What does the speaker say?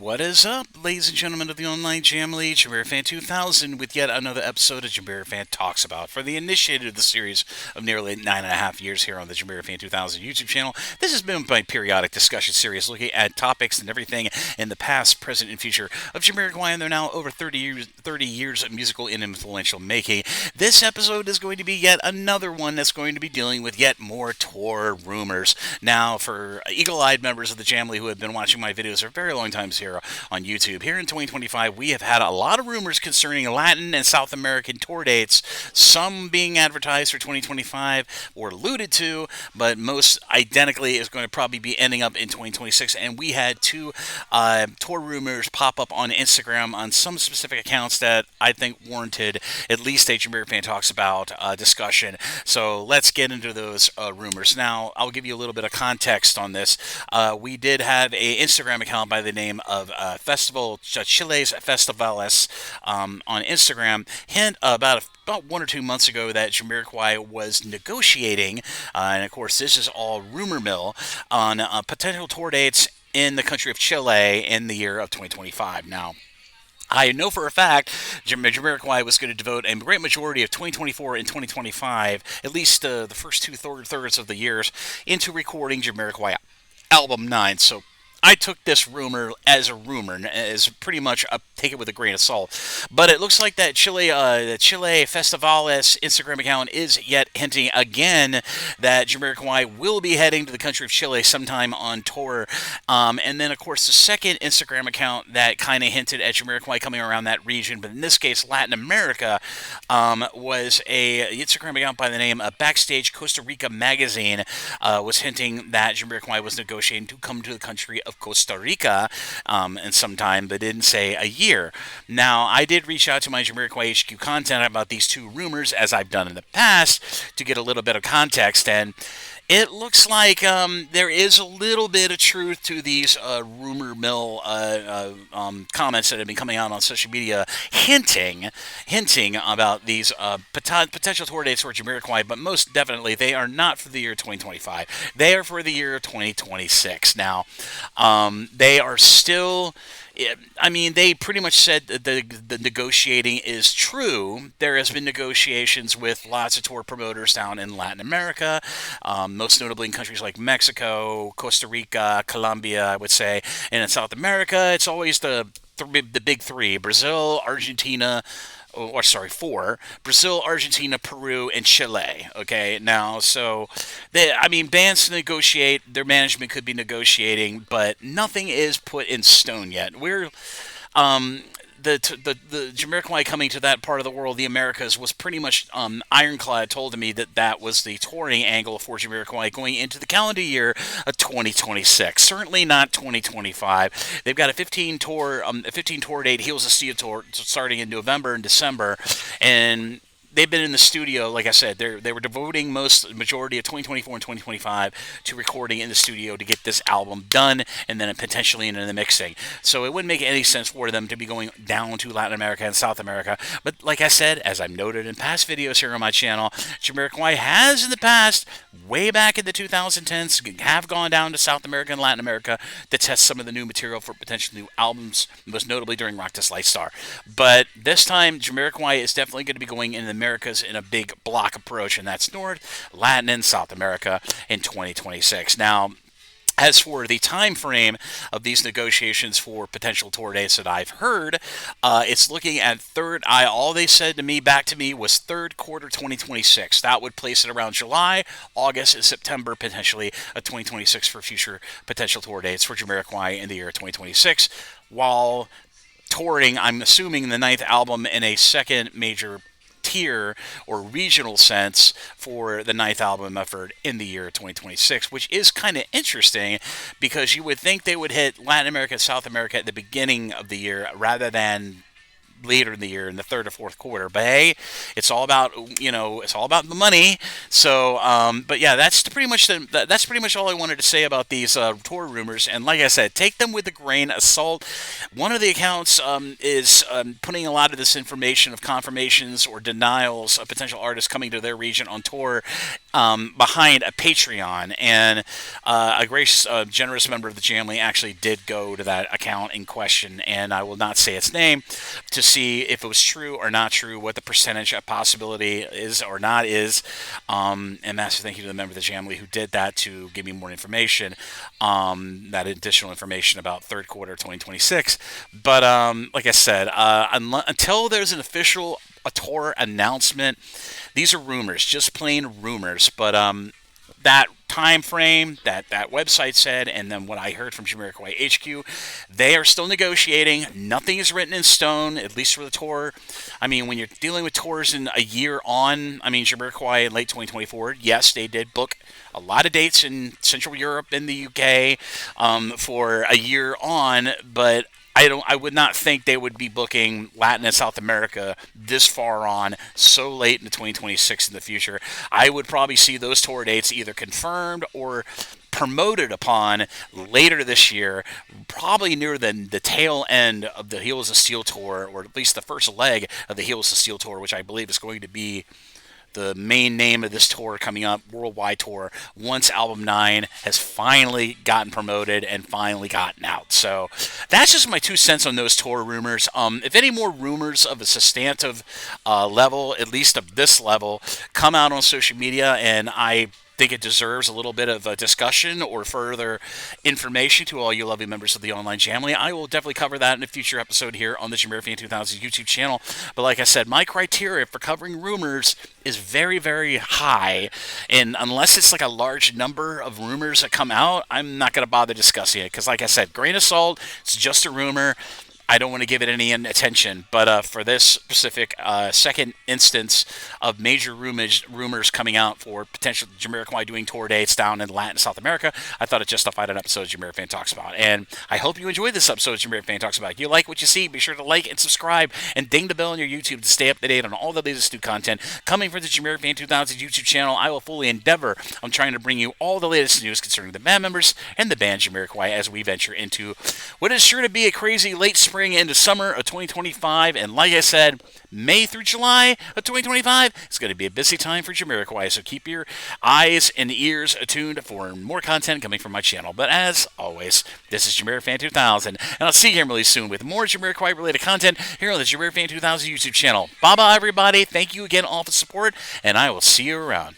What is up, ladies and gentlemen of the online Jam League? JamiroFan 2000 with yet another episode of JamiroFan Talks About. For the initiator of the series of nearly 9.5 years here on the JamiroFan 2000 YouTube channel, this has been my periodic discussion series looking at topics and everything in the past, present, and future of Jamiroquai, and they're now over 30 years of musical and influential making. This episode is going to be yet another one that's going to be dealing with yet more tour rumors. Now, for eagle-eyed members of the Jam League who have been watching my videos for a very long time here on YouTube, here in 2025, we have had a lot of rumors concerning Latin and South American tour dates, some being advertised for 2025 or alluded to, but most identically is going to probably be ending up in 2026. And we had two tour rumors pop up on Instagram on some specific accounts that I think warranted at least a JamiroFan Talks About discussion. So let's get into those rumors. Now, I'll give you a little bit of context on this. We did have an Instagram account by the name of ChileFestivales on Instagram. Hint about 1 or 2 months ago that Jamiroquai was negotiating, and of course this is all rumor mill, on potential tour dates in the country of Chile in the year of 2025. Now, I know for a fact Jamiroquai was going to devote a great majority of 2024 and 2025, at least the first two-thirds of the years, into recording Jamiroquai Album 9. So I took this rumor as a rumor, as pretty much take it with a grain of salt. But it looks like that ChileFestivales Instagram account is yet hinting again that Jamiroquai will be heading to the country of Chile sometime on tour. And then, of course, the second Instagram account that kind of hinted at Jamiroquai coming around that region, but in this case, Latin America, was a Instagram account by the name of Backstage Costa Rica magazine, was hinting that Jamiroquai was negotiating to come to the country of Costa Rica in some time, but didn't say a year. Now, I did reach out to my Jamiroquai HQ content about these two rumors, as I've done in the past, to get a little bit of context, and it looks like there is a little bit of truth to these rumor mill comments that have been coming out on social media, hinting about these potential tour dates for Jamiroquai, but most definitely they are not for the year 2025. They are for the year 2026. Now, they are still... I mean, they pretty much said that the negotiating is true. There has been negotiations with lots of tour promoters down in Latin America, most notably in countries like Mexico, Costa Rica, Colombia, I would say. And in South America, it's always the big three: Brazil, Argentina, or sorry, four: Brazil, Argentina, Peru, and Chile. Okay, now, so, bands negotiate, their management could be negotiating, but nothing is put in stone yet. We're, the Jamiroquai coming to that part of the world, the Americas, was pretty much ironclad. Told me that that was the touring angle for Jamiroquai going into the calendar year of 2026. Certainly not 2025. They've got a 15 tour date, Heels of Steel tour, starting in November and December, and they've been in the studio, like I said, they were devoting majority of 2024 and 2025 to recording in the studio to get this album done, and then potentially into the mixing. So it wouldn't make any sense for them to be going down to Latin America and South America. But like I said, as I've noted in past videos here on my channel, Jamiroquai has in the past, way back in the 2010s, have gone down to South America and Latin America to test some of the new material for potential new albums, most notably during Rock This Light Star. But this time, Jamiroquai is definitely going to be going in the Americas in a big block approach, and that's North, Latin, and South America in 2026. Now, as for the time frame of these negotiations for potential tour dates that I've heard, it's looking at all they said to me, back to me, was third quarter 2026. That would place it around July, August, and September, potentially, of 2026 for future potential tour dates for Jamiroquai in the year 2026. While touring, I'm assuming, the ninth album in a second major tier or regional sense for the ninth album effort in the year 2026, which is kind of interesting because you would think they would hit Latin America, South America at the beginning of the year rather than later in the year in the third or fourth quarter. But hey, it's all about it's all about the money. So, but yeah, that's pretty much all I wanted to say about these tour rumors. And like I said, take them with a grain of salt. One of the accounts is putting a lot of this information of confirmations or denials of potential artists coming to their region on tour behind a Patreon, and a gracious, generous member of the Jamly actually did go to that account in question, and I will not say its name, to see if it was true or not true, what the percentage of possibility is or not is. And massive thank you to the member of the Jamly who did that to give me more information, that additional information about third quarter 2026. But like I said, until there's an official tour announcement, these are rumors, just plain rumors. But that time frame that website said, and then what I heard from Jamiroquai HQ, they are still negotiating. Nothing is written in stone, at least for the tour. I mean, when you're dealing with tours in a year on, I mean, Jamiroquai in late 2024, yes, they did book a lot of dates in Central Europe and the UK for a year on, but I would not think they would be booking Latin and South America this far on, so late into 2026 in the future. I would probably see those tour dates either confirmed or promoted upon later this year, probably near the tail end of the Heels of Steel tour, or at least the first leg of the Heels of Steel tour, which I believe is going to be the main name of this tour coming up, worldwide tour, once album 9 has finally gotten promoted and finally gotten out. So that's just my 2 cents on those tour rumors. If any more rumors of a substantive level, at least of this level, come out on social media, and I think it deserves a little bit of a discussion or further information to all you lovely members of the online Jamily, I will definitely cover that in a future episode here on the JamiroFan 2000 YouTube channel. But like I said, my criteria for covering rumors is very, very high, and unless it's like a large number of rumors that come out, I'm not going to bother discussing it, because like I said, grain of salt, it's just a rumor. I don't want to give it any attention, but for this specific second instance of major rumors coming out for potential Jamiroquai doing tour dates down in Latin and South America, I thought it justified an episode of JamiroFan Talks About. And I hope you enjoyed this episode of JamiroFan Talks About. If you like what you see, be sure to like and subscribe and ding the bell on your YouTube to stay up to date on all the latest new content coming from the JamiroFan 2000 YouTube channel. I will fully endeavor on trying to bring you all the latest news concerning the band members and the band Jamiroquai as we venture into what is sure to be a crazy late spring into summer of 2025, and like I said, May through July of 2025 is going to be a busy time for Jamiroquai, so keep your eyes and ears attuned for more content coming from my channel. But as always, this is JamiroFan 2000, and I'll see you here really soon with more Jamiroquai related content here on the JamiroFan 2000 YouTube channel. Bye bye everybody, thank you again all for the support, and I will see you around.